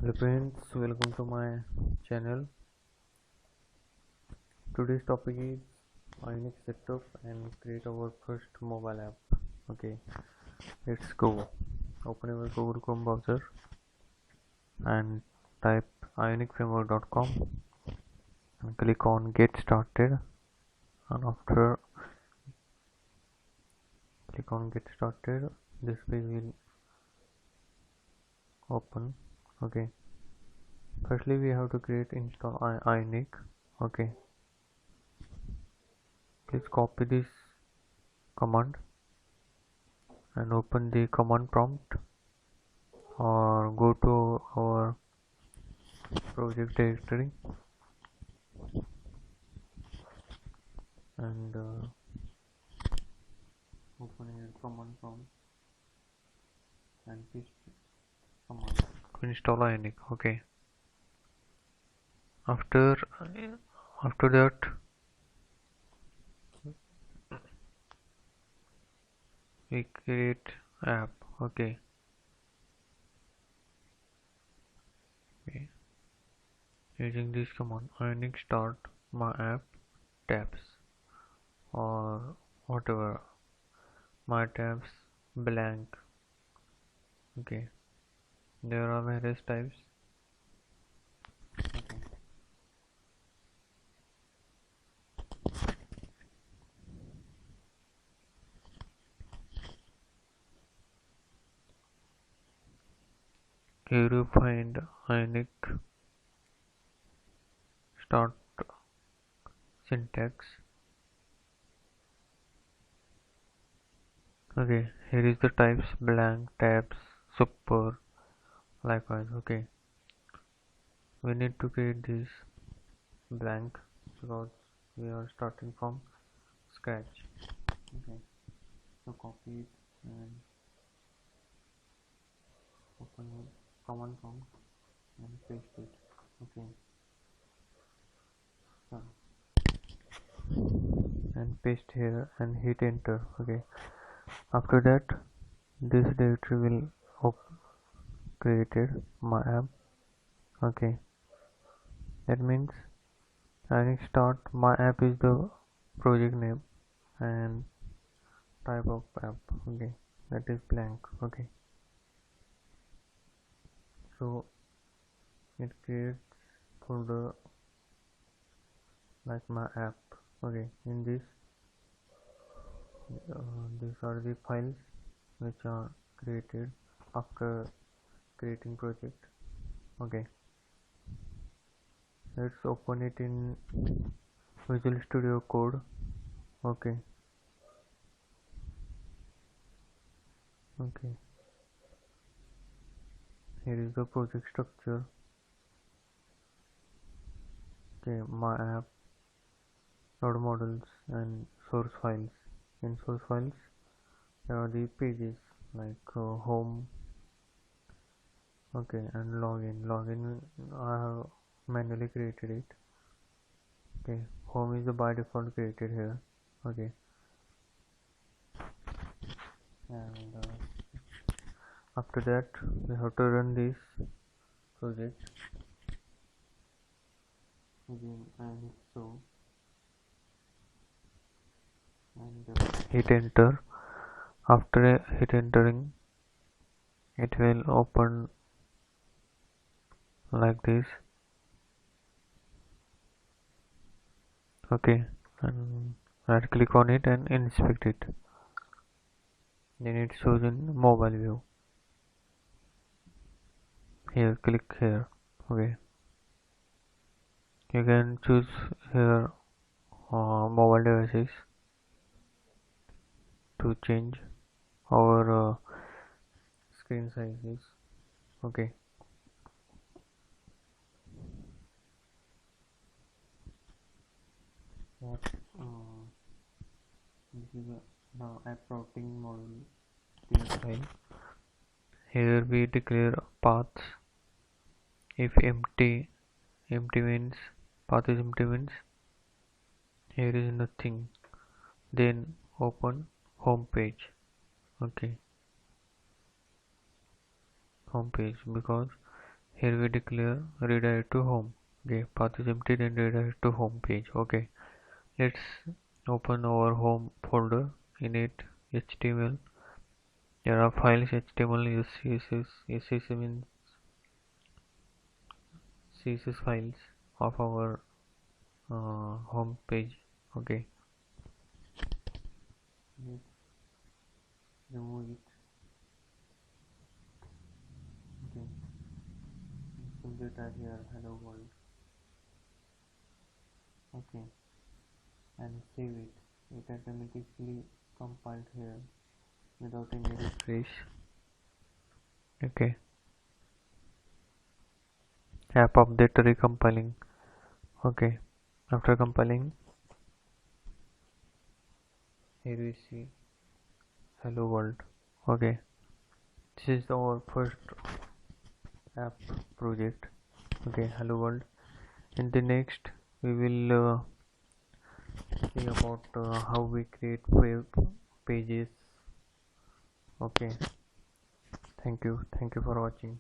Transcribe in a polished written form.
Hello friends, welcome to my channel. Today's topic is Ionic setup and create our first mobile app. Okay, let's go. Open your Google Chrome browser and type ionicframework.com and click on get started, and after click on get started this page will open. Okay, firstly we have to create install Ionic. Okay, please copy this command and open the command prompt or go to our project directory and open your command prompt and paste command to install Ionic. Okay, after that we create app. Okay, using this command Ionic start my app tabs or whatever my tabs blank. Okay, there are various types. Here you find Ionic start syntax. Okay, here is the types blank, tabs, super, likewise. Okay, we need to create this blank because we are starting from scratch. Okay, so copy it and open your command prompt and paste it. Okay, so and paste here and hit enter. Okay, after that this directory will created my app. Okay, that means I need start my app is the project name and type of app. Okay, that is blank. Okay, so it creates folder like my app. Okay, in this these are the files which are created after creating project. Okay, let's open it in Visual Studio Code. Okay, okay, here is the project structure. Okay, my app, node models and source files. In source files there are the pages like home. Okay, and login I have manually created it. Okay, home is the by default created here. Okay, and after that we have to run this project again and so and hit enter. After hit entering it will open like this. Okay, and right click on it and inspect it, then it shows in mobile view. Here click here. Okay, you can choose here mobile devices to change our screen sizes. Okay, that this is the app routing model file. Here we declare paths. If empty means path is empty means here is nothing, then open home page. Okay, home page, because Here we declare redirect to home. Okay, path is empty, then redirect to home page. Okay, let's open our home folder. In it, HTML. There are files HTML, CSS means CSS files of our home page. Okay, let's remove it. Okay, simply type here hello world. Okay, and save it. It automatically compiled here without any refresh. Okay, app update recompiling. Okay, after compiling, here we see hello world. Okay, this is our first app project. Okay, hello world. In the next, we will see about how we create web pages. Okay, thank you for watching.